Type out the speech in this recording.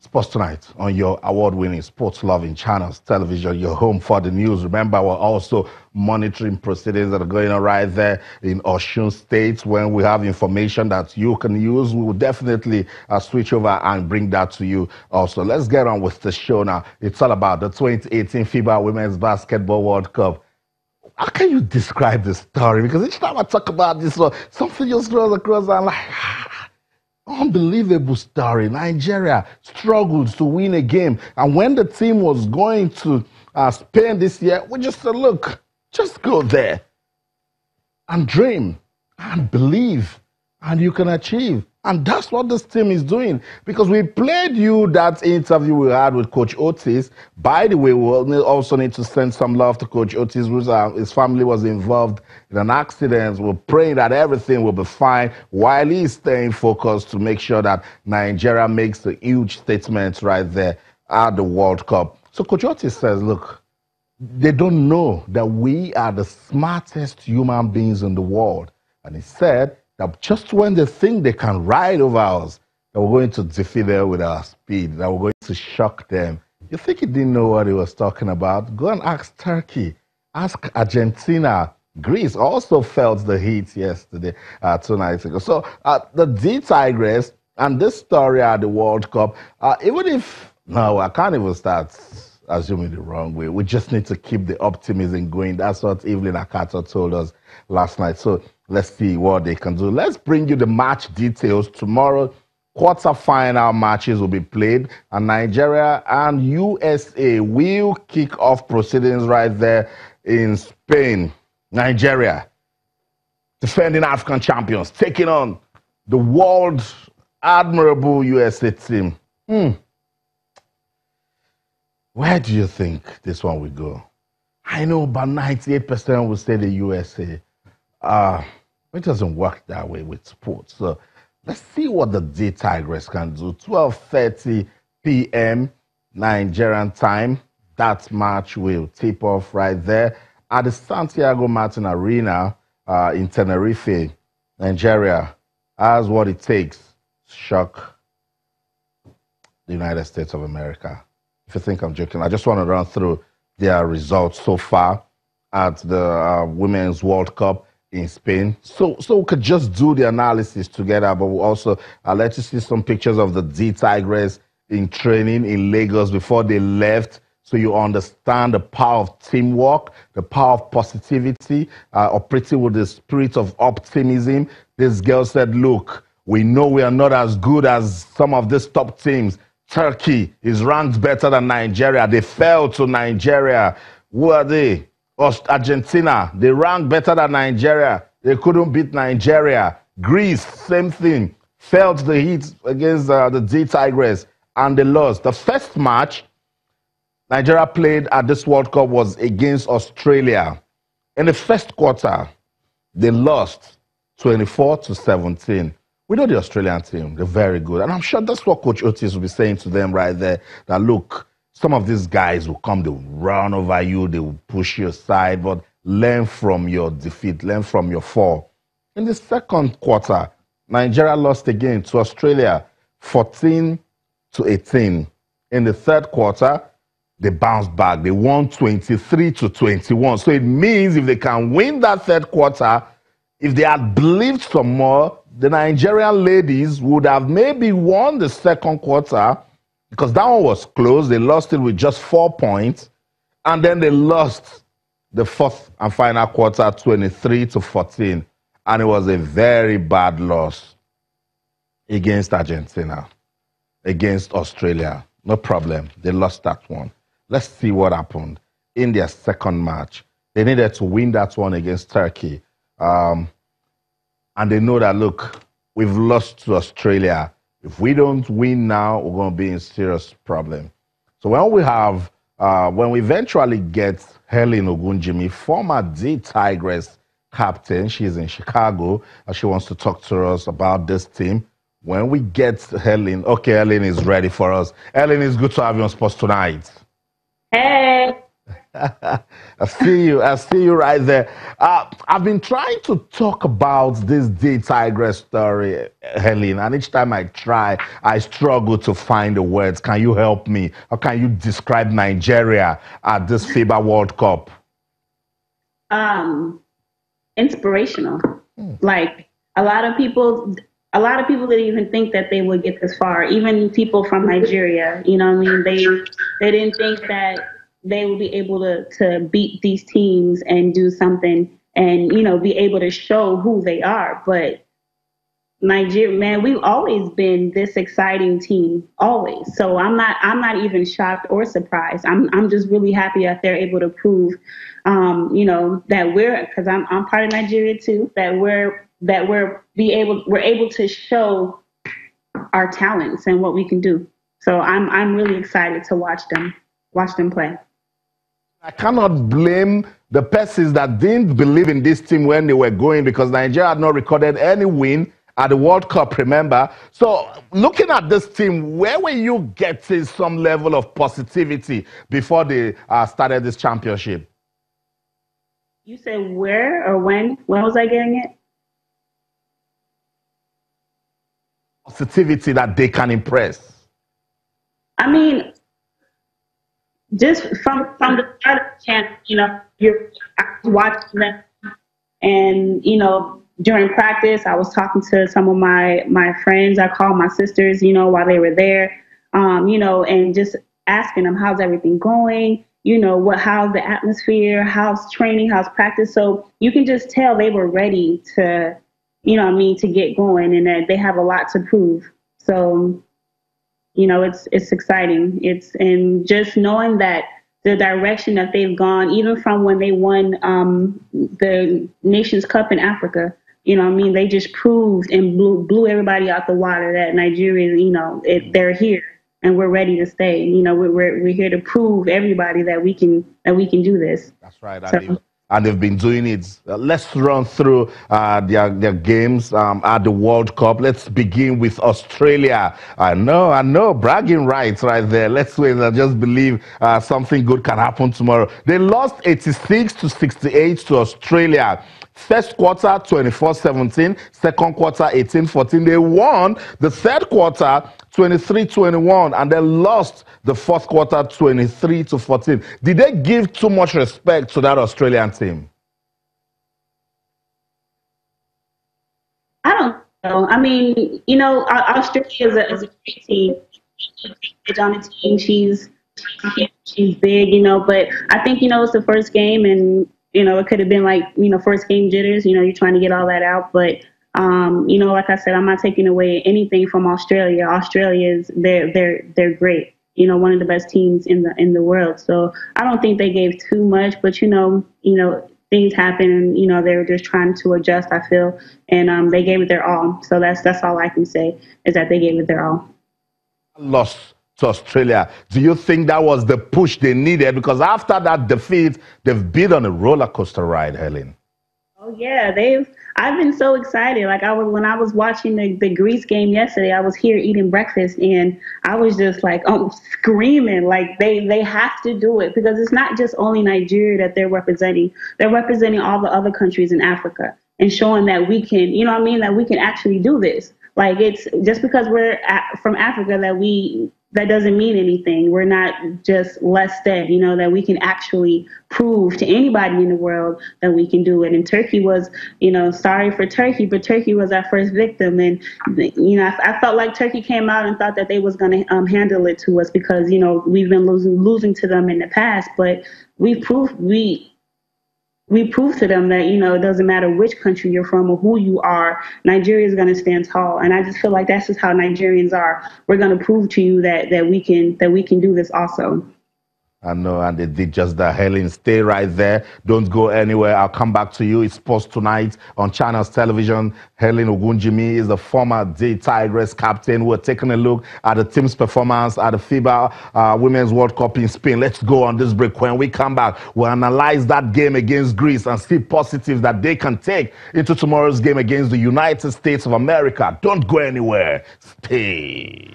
Sports Tonight on your award-winning, sports-loving channels, television, your home for the news. Remember, we're also monitoring proceedings that are going on right there in Osun State. When we have information that you can use, we will definitely switch over and bring that to you also. Let's get on with the show now. It's all about the 2018 FIBA Women's Basketball World Cup. How can you describe this story? Because each time I talk about this, something just goes across and I'm like, unbelievable story. Nigeria struggled to win a game. And when the team was going to Spain this year, we just said, look, just go there and dream and believe and you can achieve. And that's what this team is doing. Because we played you that interview we had with Coach Otis. By the way, we also need to send some love to Coach Otis, his family was involved in an accident. We're praying that everything will be fine while he's staying focused to make sure that Nigeria makes a huge statement right there at the World Cup. So Coach Otis says, look, they don't know that we are the smartest human beings in the world. And he said, that just when they think they can ride over us, that we're going to defeat them with our speed, that we're going to shock them. You think he didn't know what he was talking about? Go and ask Turkey, ask Argentina. Greece also felt the heat yesterday, 2 nights ago. So the D Tigress and this story at the World Cup, even if, no, I can't even start assuming the wrong way. We just need to keep the optimism going. That's what Evelyn Akato told us last night. So let's see what they can do. Let's bring you the match details. Tomorrow, quarter-final matches will be played, and Nigeria and USA will kick off proceedings right there in Spain. Nigeria, defending African champions, taking on the world admirable USA team. Where do you think this one will go? I know about 98% will say the USA. It doesn't work that way with sports. So let's see what the D Tigress can do. 12:30 p.m. Nigerian time. That match will tip off right there at the Santiago Martin Arena in Tenerife, Nigeria. Has what it takes to shock the United States of America. If you think I'm joking, I just want to run through their results so far at the Women's World Cup in Spain. So we could just do the analysis together, but we'll also let you see some pictures of the D Tigress in training in Lagos before they left, so you understand the power of teamwork, the power of positivity, operating with the spirit of optimism. This girl said, look, we know we are not as good as some of these top teams. Turkey is ranked better than Nigeria. They fell to Nigeria. Who are they? Argentina, they ranked better than Nigeria. They couldn't beat Nigeria. Greece, same thing. Felt the heat against the D Tigress, and they lost. The first match Nigeria played at this World Cup was against Australia. In the first quarter, they lost 24-17. We know the Australian team. They're very good. And I'm sure that's what Coach Otis will be saying to them right there, that look, some of these guys will come, they will run over you, they will push you aside, but learn from your defeat, learn from your fall. In the second quarter, Nigeria lost again to Australia, 14-18. In the third quarter, they bounced back. They won 23-21. So it means if they can win that third quarter, if they had believed some more, the Nigerian ladies would have maybe won the second quarter, because that one was close. They lost it with just 4 points. And then they lost the fourth and final quarter, 23-14. And it was a very bad loss against Argentina, against Australia. No problem. They lost that one. Let's see what happened in their second match. They needed to win that one against Turkey. And they know that, look, we've lost to Australia. If we don't win now, we're going to be in serious problem. So when we eventually get Helen Ogunjimi, former D Tigress captain, she's in Chicago, and she wants to talk to us about this team. When we get Helen, okay, Helen is ready for us. Helen, it's good to have you on Sports Tonight. Hey. I see you. I see you right there. I've been trying to talk about this D Tigress story, Helen, and each time I try, I struggle to find the words. Can you help me? How can you describe Nigeria at this FIBA World Cup? Inspirational. Like a lot of people didn't even think that they would get this far. Even people from Nigeria, you know what I mean? They didn't think that they would be able to beat these teams and do something and, be able to show who they are. But Nigeria, man, we've always been this exciting team, always. So I'm not even shocked or surprised. I'm just really happy that they're able to prove, that because I'm part of Nigeria too, that we're able to show our talents and what we can do. So I'm really excited to watch them play. I cannot blame the persons that didn't believe in this team when they were going because Nigeria had not recorded any win at the World Cup, remember? So looking at this team, where were you getting some level of positivity before they started this championship? You said where or when? When was I getting it? Positivity that they can impress. I mean, just from the start of the channel, you're watching them, and during practice, I was talking to some of my friends. I called my sisters, while they were there, and just asking them how's everything going. How's the atmosphere, how's training, how's practice. So you can just tell they were ready to, to get going, and that they have a lot to prove. So it's exciting. And just knowing that the direction that they've gone, even from when they won the Nations Cup in Africa, they just proved and blew everybody out the water that Nigeria, they're here and we're ready to stay. We're here to prove everybody that we can do this. That's right. And they've been doing it. Let's run through their games at the World Cup. Let's begin with Australia. I know, bragging rights right there. Let's wait and just believe something good can happen tomorrow. They lost 86-68 to Australia. First quarter, 24-17. Second quarter, 18-14. They won the third quarter, 23-21, and they lost the fourth quarter, 23-14. Did they give too much respect to that Australian team? I don't know. I mean, Australia is a great team. She's on the team. She's big, but I think, it's the first game, and it could have been like, first game jitters, you're trying to get all that out. But, like I said, I'm not taking away anything from Australia. They're great. One of the best teams in the world. So I don't think they gave too much, but, things happen and, they were just trying to adjust, I feel. And they gave it their all. So that's all I can say is that they gave it their all. Lost to Australia. Do you think that was the push they needed? Because after that defeat, they've been on a roller coaster ride, Helen. Oh yeah, I've been so excited. Like when I was watching the Greece game yesterday, I was here eating breakfast and I was just like, screaming, like they have to do it, because it's not just only Nigeria that they're representing. They're representing all the other countries in Africa and showing that we can, that we can actually do this. Like, it's just because we're from Africa that doesn't mean anything. We're not just less than, that we can actually prove to anybody in the world that we can do it. And Turkey was, sorry for Turkey, but Turkey was our first victim. And, I felt like Turkey came out and thought that they was going to handle it to us because, we've been losing to them in the past. But we proved to them that, it doesn't matter which country you're from or who you are, Nigeria is going to stand tall. And I just feel like that's just how Nigerians are. We're going to prove to you that we can do this also. I know, and they did just that. Helen, stay right there. Don't go anywhere. I'll come back to you. It's Sports Tonight on Channels Television. Helen Ogunjimi is the former D Tigress captain. We're taking a look at the team's performance at the FIBA Women's World Cup in Spain. Let's go on this break. When we come back, we'll analyze that game against Greece and see positives that they can take into tomorrow's game against the United States of America. Don't go anywhere. Stay.